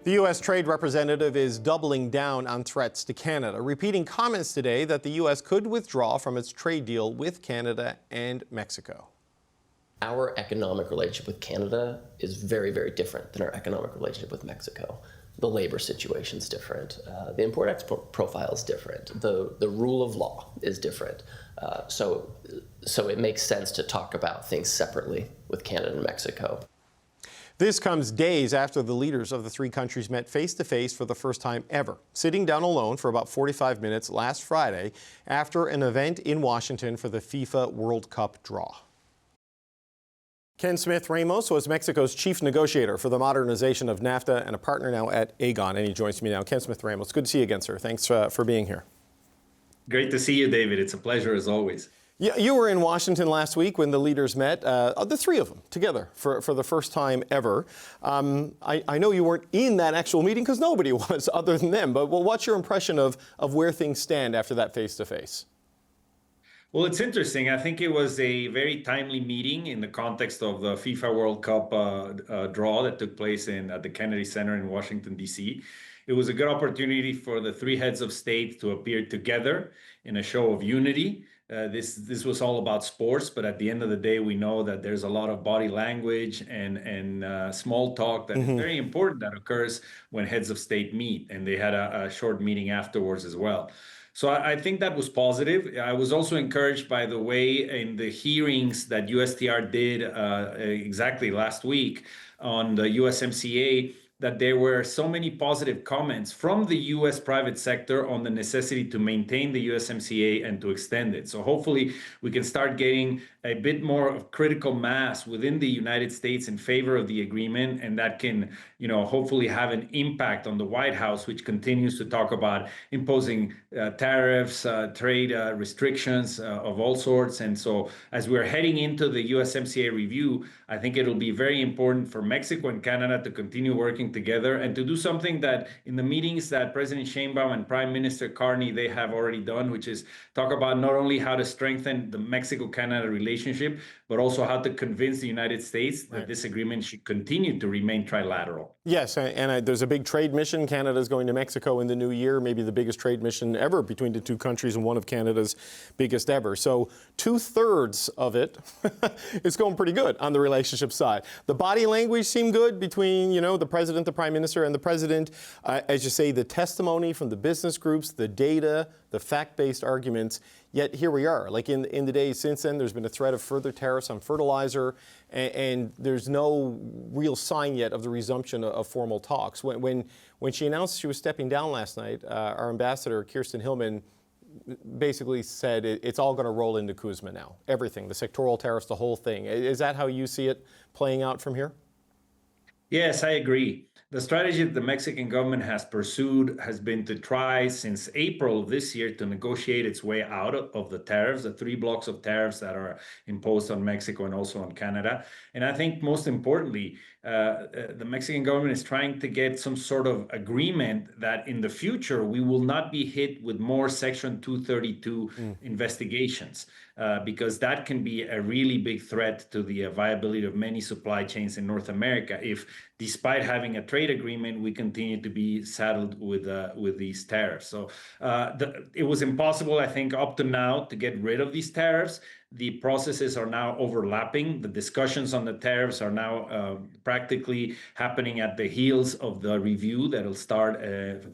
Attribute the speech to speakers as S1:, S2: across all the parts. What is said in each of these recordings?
S1: The U.S. Trade Representative is doubling down on threats to Canada, repeating comments today that the U.S. could withdraw from its trade deal with Canada and Mexico.
S2: Our economic relationship with Canada is very, very different than our economic relationship with Mexico. The labor situation is different. The import-export profile is different. The rule of law is different. So it makes sense to talk about things separately with Canada and Mexico.
S1: This comes days after the leaders of the three countries met face-to-face for the first time ever, sitting down alone for about 45 minutes last Friday after an event in Washington for the FIFA World Cup draw. Ken Smith Ramos was Mexico's chief negotiator for the modernization of NAFTA and a partner now at Aegon, and he joins me now. Ken Smith Ramos, good to see you again, sir. Thanks for being here.
S3: Great to see you, David. It's a pleasure as always.
S1: Yeah, you were in Washington last week when the leaders met, the three of them together for the first time ever. I know you weren't in that actual meeting because nobody was other than them, but what's your impression of where things stand after that face-to-face?
S3: Well, it's interesting. I think it was a very timely meeting in the context of the FIFA World Cup draw that took place at the Kennedy Center in Washington, D.C. It was a good opportunity for the three heads of state to appear together in a show of unity. This was all about sports, but at the end of the day, we know that there's a lot of body language and small talk that is very important that occurs when heads of state meet, and they had a short meeting afterwards as well. So I think that was positive. I was also encouraged by the way in the hearings that USTR did exactly last week on the USMCA, that there were so many positive comments from the U.S. private sector on the necessity to maintain the USMCA and to extend it. So hopefully we can start getting a bit more of critical mass within the United States in favor of the agreement, and that can, hopefully have an impact on the White House, which continues to talk about imposing tariffs, trade restrictions of all sorts. And so as we're heading into the USMCA review, I think it'll be very important for Mexico and Canada to continue working together and to do something that in the meetings that President Sheinbaum and Prime Minister Carney, they have already done, which is talk about not only how to strengthen the Mexico-Canada relationship, but also how to convince the United States that this agreement should continue to remain trilateral.
S1: Yes, and there's a big trade mission. Canada's going to Mexico in the new year, maybe the biggest trade mission ever between the two countries and one of Canada's biggest ever. So 2/3 of it is going pretty good on the relationship side. The body language seemed good between, the president, the prime minister, and the president. As you say, the testimony from the business groups, the data, the fact-based arguments. Yet here we are. Like in the days since then, there's been a threat of further tariffs on fertilizer, and there's no real sign yet of the resumption of formal talks. When she announced she was stepping down last night, our ambassador, Kirsten Hillman, basically said it's all going to roll into CUSMA now. Everything, the sectoral tariffs, the whole thing. Is that how you see it playing out from here?
S3: Yes, I agree. The strategy that the Mexican government has pursued has been to try since April of this year to negotiate its way out of the tariffs, the 3 blocks of tariffs that are imposed on Mexico and also on Canada. And I think most importantly, the Mexican government is trying to get some sort of agreement that in the future we will not be hit with more Section 232 investigations, because that can be a really big threat to the viability of many supply chains in North America if, despite having a trade agreement, we continue to be saddled with these tariffs. So it was impossible, I think, up to now to get rid of these tariffs. The processes are now overlapping. The discussions on the tariffs are now practically happening at the heels of the review that'll start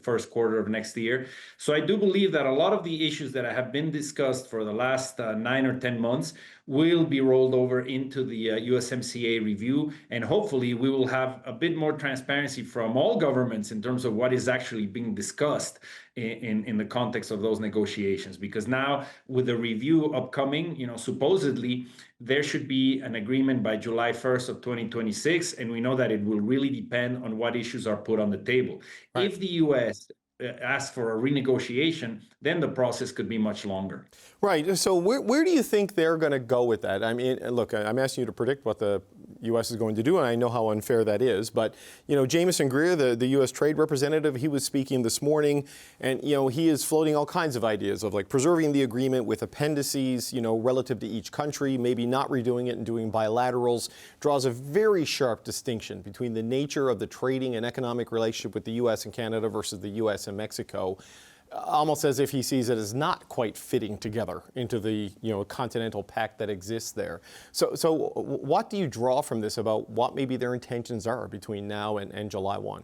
S3: first quarter of next year. So I do believe that a lot of the issues that have been discussed for the last 9 or 10 months will be rolled over into the USMCA review, and hopefully we will have a bit more transparency from all governments in terms of what is actually being discussed in the context of those negotiations. Because now with the review upcoming, supposedly there should be an agreement by July 1st of 2026, and we know that it will really depend on what issues are put on the table. Right. If the U.S. ask for a renegotiation, then the process could be much longer.
S1: Right. So where do you think they're going to go with that? I mean, look, I'm asking you to predict what the U.S. is going to do, and I know how unfair that is. But, Jamieson Greer, the U.S. Trade Representative, he was speaking this morning, and, he is floating all kinds of ideas of like preserving the agreement with appendices, relative to each country, maybe not redoing it and doing bilaterals, draws a very sharp distinction between the nature of the trading and economic relationship with the U.S. and Canada versus the U.S. and Mexico. Almost as if he sees it as not quite fitting together into the continental pact that exists there. So what do you draw from this about what maybe their intentions are between now and July 1?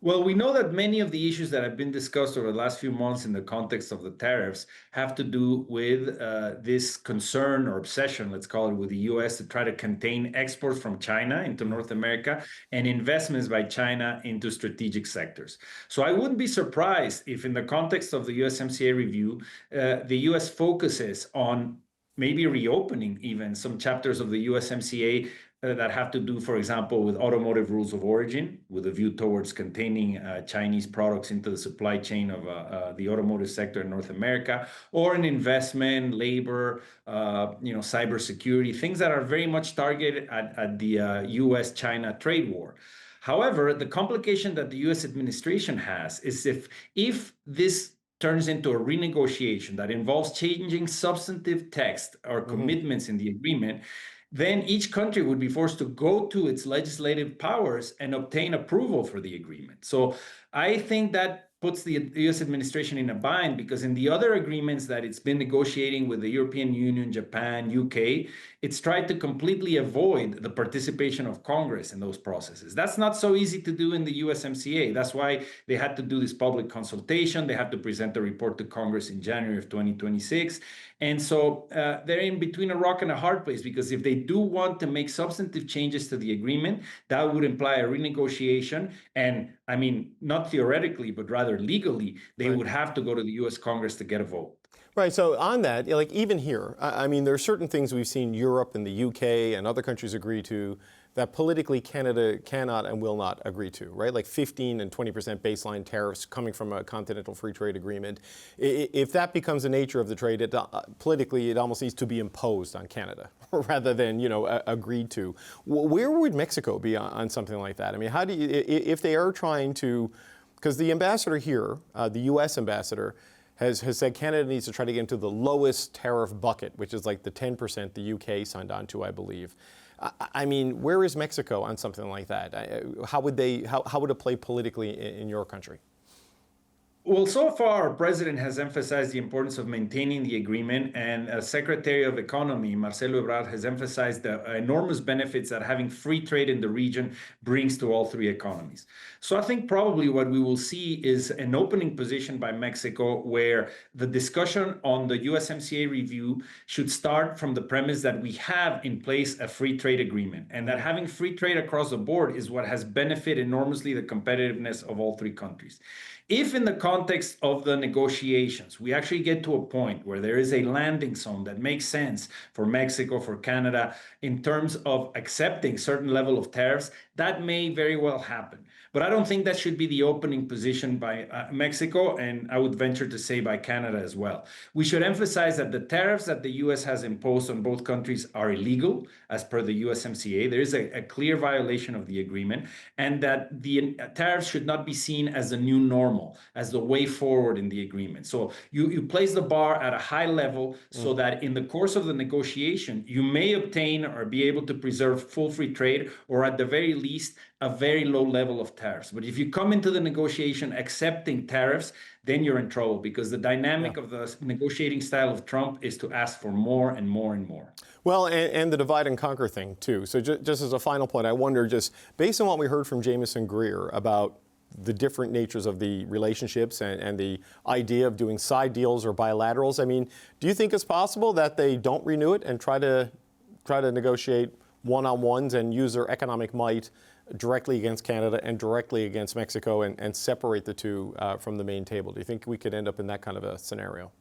S3: Well, we know that many of the issues that have been discussed over the last few months in the context of the tariffs have to do with this concern or obsession, let's call it, with the U.S. to try to contain exports from China into North America and investments by China into strategic sectors. So I wouldn't be surprised if in the context of the USMCA review, the U.S. focuses on maybe reopening even some chapters of the USMCA that have to do, for example, with automotive rules of origin, with a view towards containing Chinese products into the supply chain of the automotive sector in North America, or in investment, labor, cybersecurity, things that are very much targeted at the U.S.-China trade war. However, the complication that the U.S. administration has is if this turns into a renegotiation that involves changing substantive text or commitments in the agreement, then each country would be forced to go to its legislative powers and obtain approval for the agreement. So I think that puts the U.S. administration in a bind, because in the other agreements that it's been negotiating with the European Union, Japan, UK, it's tried to completely avoid the participation of Congress in those processes. That's not so easy to do in the USMCA. That's why they had to do this public consultation. They have to present a report to Congress in January of 2026. And so they're in between a rock and a hard place, because if they do want to make substantive changes to the agreement, that would imply a renegotiation. And I mean, not theoretically, but rather legally, they would have to go to the U.S. Congress to get a vote.
S1: Right. So on that, like even here, I mean, there are certain things we've seen Europe and the UK and other countries agree to that politically Canada cannot and will not agree to, right? Like 15 and 20% baseline tariffs coming from a continental free trade agreement. If that becomes the nature of the trade, politically it almost needs to be imposed on Canada rather than, agreed to. Where would Mexico be on something like that? I mean, how do you, if they are trying to, because the ambassador here, the U.S. ambassador, has said Canada needs to try to get into the lowest tariff bucket, which is like the 10% the UK signed on to, I believe. I mean, where is Mexico on something like that? How would it play politically in your country?
S3: Well, so far, our president has emphasized the importance of maintaining the agreement, and Secretary of Economy, Marcelo Ebrard, has emphasized the enormous benefits that having free trade in the region brings to all three economies. So I think probably what we will see is an opening position by Mexico, where the discussion on the USMCA review should start from the premise that we have in place a free trade agreement, and that having free trade across the board is what has benefited enormously the competitiveness of all three countries. If in the context of the negotiations, we actually get to a point where there is a landing zone that makes sense for Mexico, for Canada, in terms of accepting certain level of tariffs, that may very well happen. But I don't think that should be the opening position by Mexico, and I would venture to say by Canada as well. We should emphasize that the tariffs that the U.S. has imposed on both countries are illegal, as per the USMCA. There is a clear violation of the agreement, and that the tariffs should not be seen as the new normal, as the way forward in the agreement. So you place the bar at a high level so that in the course of the negotiation, you may obtain or be able to preserve full free trade, or at the very least, a very low level of tariffs. But if you come into the negotiation accepting tariffs, then you're in trouble, because the dynamic of the negotiating style of Trump is to ask for more and more and more.
S1: Well, and the divide and conquer thing, too. So just as a final point, I wonder, just based on what we heard from Jamieson Greer about the different natures of the relationships and the idea of doing side deals or bilaterals, I mean, do you think it's possible that they don't renew it and try to negotiate one-on-ones and use their economic might directly against Canada and directly against Mexico and separate the two from the main table? Do you think we could end up in that kind of a scenario?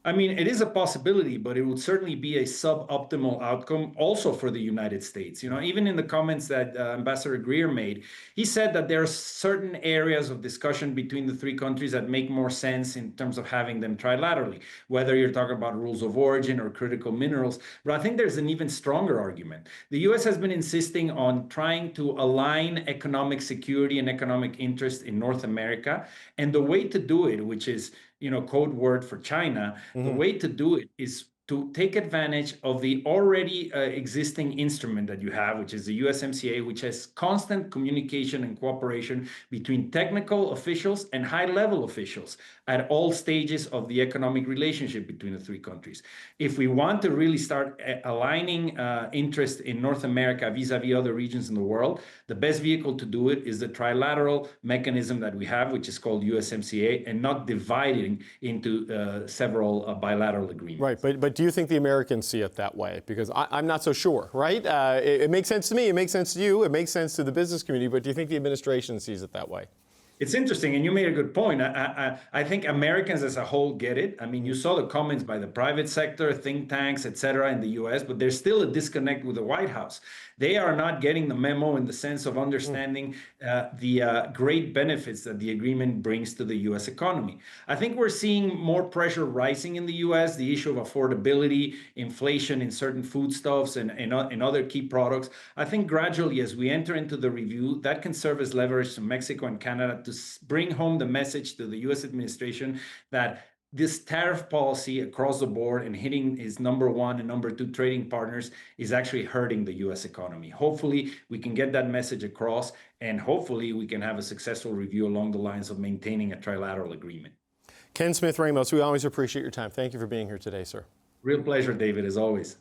S3: I mean, it is a possibility, but it would certainly be a suboptimal outcome also for the United States. You know, even in the comments that Ambassador Greer made, he said that there are certain areas of discussion between the three countries that make more sense in terms of having them trilaterally, whether you're talking about rules of origin or critical minerals. But I think there's an even stronger argument. The U.S. has been insisting on trying to align economic security and economic interest in North America. And the way to do it, which is, you know, code word for China, the way to do it is to take advantage of the already existing instrument that you have, which is the USMCA, which has constant communication and cooperation between technical officials and high-level officials at all stages of the economic relationship between the three countries. If we want to really start aligning interest in North America vis-a-vis other regions in the world, the best vehicle to do it is the trilateral mechanism that we have, which is called USMCA, and not dividing into several bilateral agreements.
S1: Right, but do you think the Americans see it that way? Because I'm not so sure, right? It makes sense to me, it makes sense to you, it makes sense to the business community, but do you think the administration sees it that way?
S3: It's interesting, and you made a good point. I think Americans as a whole get it. I mean, you saw the comments by the private sector, think tanks, et cetera, in the US, but there's still a disconnect with the White House. They are not getting the memo in the sense of understanding the great benefits that the agreement brings to the US economy. I think we're seeing more pressure rising in the US, the issue of affordability, inflation in certain foodstuffs and other key products. I think gradually, as we enter into the review, that can serve as leverage to Mexico and Canada to bring home the message to the US administration that this tariff policy across the board and hitting its number one and number two trading partners is actually hurting the US economy. Hopefully, we can get that message across, and hopefully we can have a successful review along the lines of maintaining a trilateral agreement.
S1: Ken Smith Ramos, we always appreciate your time. Thank you for being here today, sir.
S3: Real pleasure, David, as always.